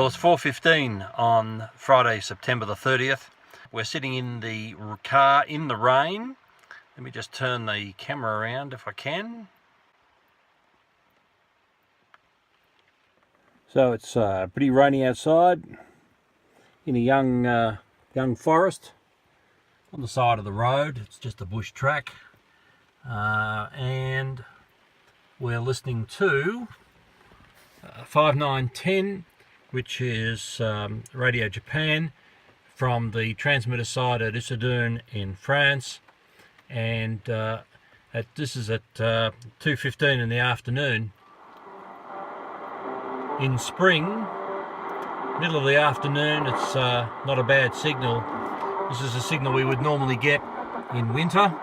Well, it's 4:15 on Friday, September the 30th. We're sitting in the car in the rain. Let me just turn the camera around if I can. So it's pretty rainy outside in a young forest on the side of the road. It's just a bush track, and we're listening to 5910, which is Radio Japan from the transmitter site at Issoudun in France, and this is at 2:15 in the afternoon. In spring, middle of the afternoon, it's not a bad signal. This is a signal we would normally get in winter,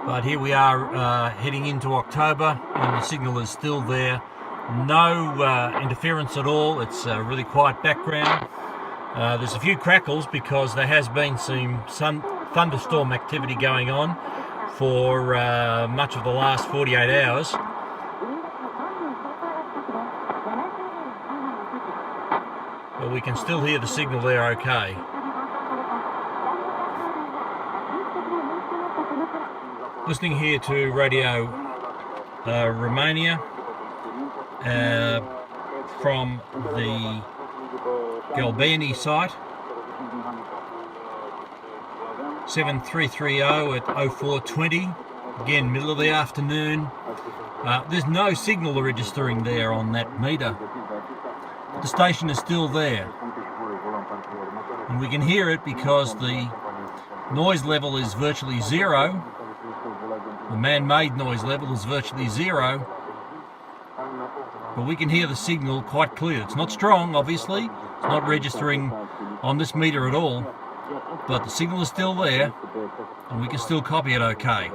but here we are heading into October and the signal is still there. No interference at all. It's a really quiet background. There's a few crackles because there has been some thunderstorm activity going on for much of the last 48 hours. But we can still hear the signal there okay. Listening here to Radio Romania from the Galbani site, 7330 at 0420, again middle of the afternoon. There's no signal registering there on that meter. The station is still there, and we can hear it because the noise level is virtually zero. The man-made noise level is virtually zero, but we can hear the signal quite clear. It's not strong, obviously. It's not registering on this meter at all, but the signal is still there, and we can still copy it okay.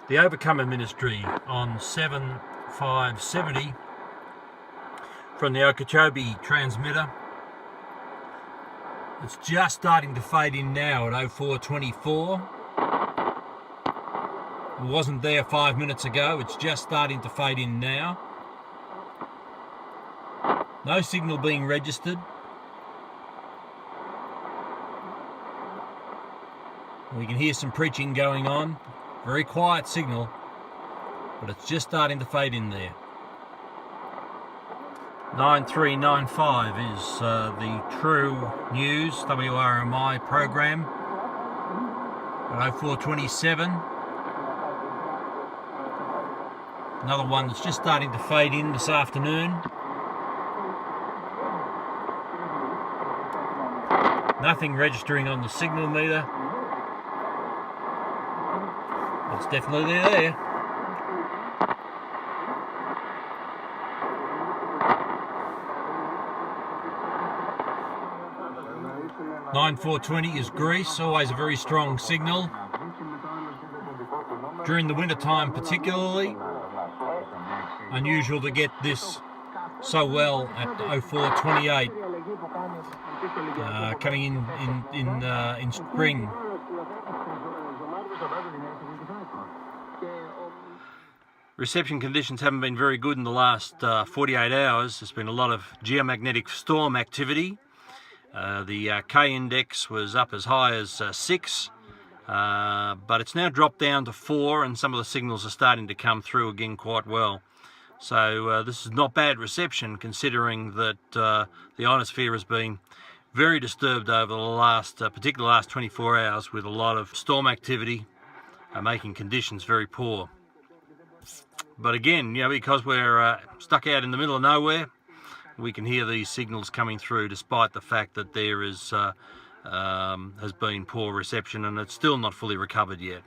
The Overcomer Ministry on 7570 from the Okeechobee transmitter. It's just starting to fade in now at 0424. It wasn't there 5 minutes ago. It's just starting to fade in now. No signal being registered. We can hear some preaching going on. Very quiet signal, but it's just starting to fade in there. 9395 is the True News WRMI program at 0427. Another one that's just starting to fade in this afternoon. Nothing registering on the signal meter. It's definitely there. (9420) is Greece, always a very strong signal. During the winter time particularly. Unusual to get this so well at 0428, coming in spring. Reception conditions haven't been very good in the last 48 hours. There's been a lot of geomagnetic storm activity. The K index was up as high as 6, but it's now dropped down to 4, and some of the signals are starting to come through again quite well. So this is not bad reception, considering that the ionosphere has been very disturbed over the last, particularly the last 24 hours, with a lot of storm activity, making conditions very poor. But again, because we're stuck out in the middle of nowhere, we can hear these signals coming through, despite the fact that there is has been poor reception, and it's still not fully recovered yet.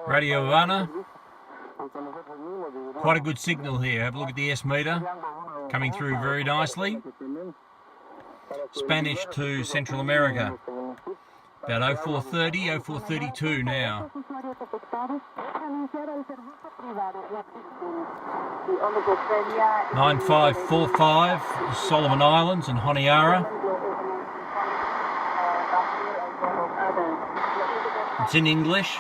Radio Havana, quite a good signal here. Have a look at the S meter, coming through very nicely. Spanish to Central America, about 0430, 0432 now. 9545, Solomon Islands and Honiara. It's in English.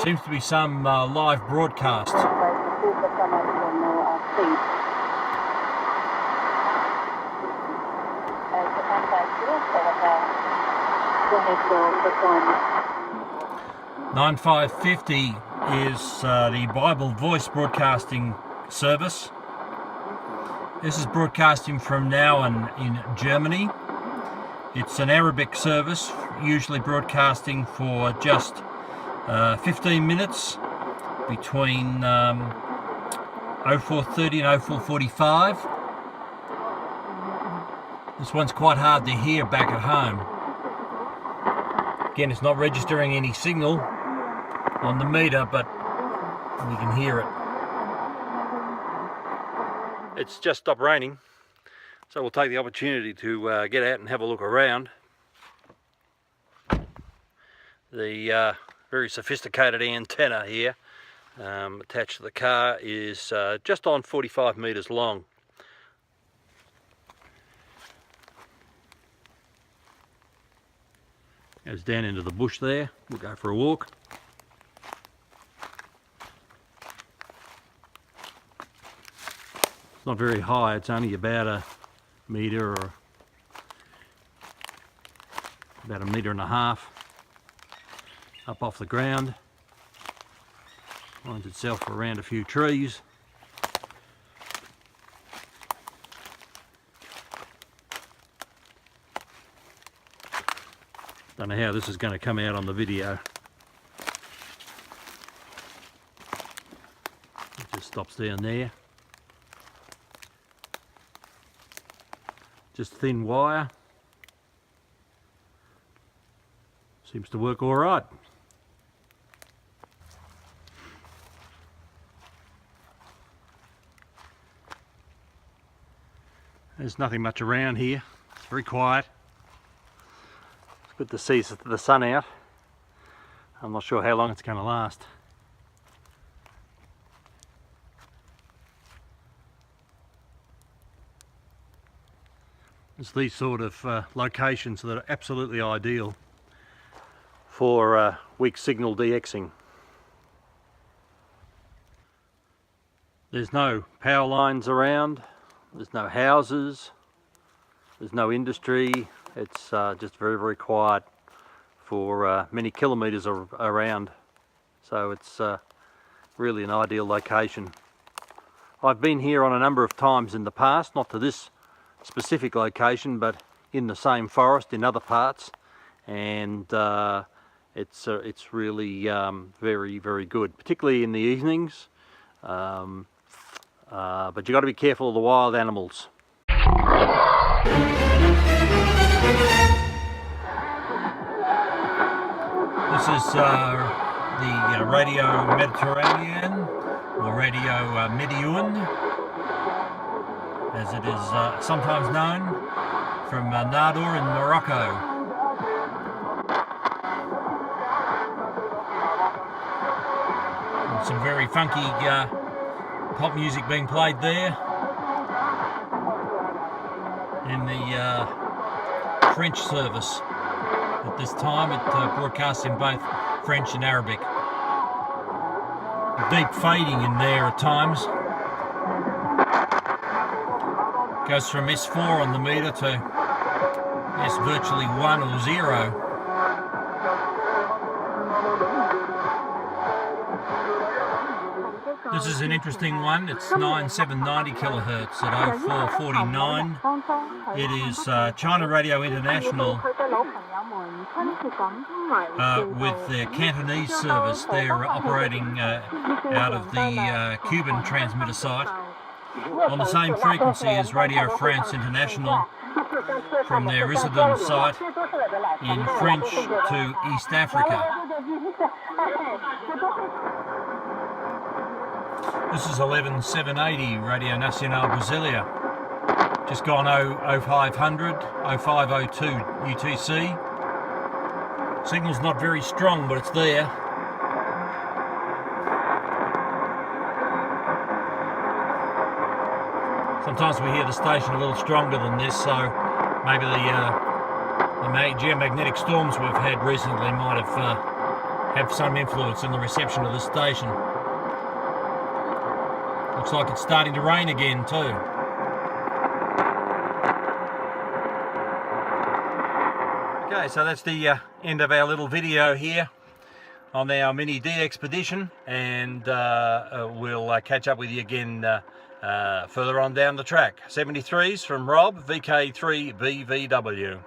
Seems to be some live broadcast. $95.50 is the Bible Voice broadcasting service. This is broadcasting from now in Germany. It's an Arabic service, usually broadcasting for just 15 minutes between 04:30 and 04:45. This one's quite hard to hear back at home. Again, it's not registering any signal on the meter, but we can hear it. It's just stopped raining, so we'll take the opportunity to get out and have a look around. The very sophisticated antenna here attached to the car is just on 45 metres long. Goes down into the bush there. We'll go for a walk. It's not very high, it's only about a metre or about a metre and a half up off the ground. Finds itself around a few trees. Don't know how this is going to come out on the video. It just stops down there. Just thin wire. Seems to work all right. There's nothing much around here. It's very quiet. Good to see the sun out. I'm not sure how long it's going to last. It's these sort of locations that are absolutely ideal for weak signal DXing. There's no power lines around, there's no houses, there's no industry. It's just very, very quiet for many kilometres around, so it's really an ideal location. I've been here on a number of times in the past, not to this specific location, but in the same forest in other parts, and it's really very, very good, particularly in the evenings. But you've got to be careful of the wild animals. This is the Radio Mediterranean, or Radio Mediun, as it is sometimes known, from Nador in Morocco. And some very funky pop music being played there. In the French service. At this time it broadcasts in both French and Arabic. Deep fading in there at times. Goes from S4 on the meter to S virtually 1 or 0. This is an interesting one. It's 9790 kilohertz at 0449. It is China Radio International with their Cantonese service. They're operating out of the Cuban transmitter site on the same frequency as Radio France International from their resident site in French to East Africa. This is 11780 Radio Nacional Brasilia. Just gone 0500, 0502 UTC. Signal's not very strong, but it's there. Sometimes we hear the station a little stronger than this, so maybe the geomagnetic storms we've had recently might have some influence in the reception of the station. Looks like it's starting to rain again too. Okay, so that's the end of our little video here on our mini D expedition, and we'll catch up with you again further on down the track. 73s from Rob, VK3BVW.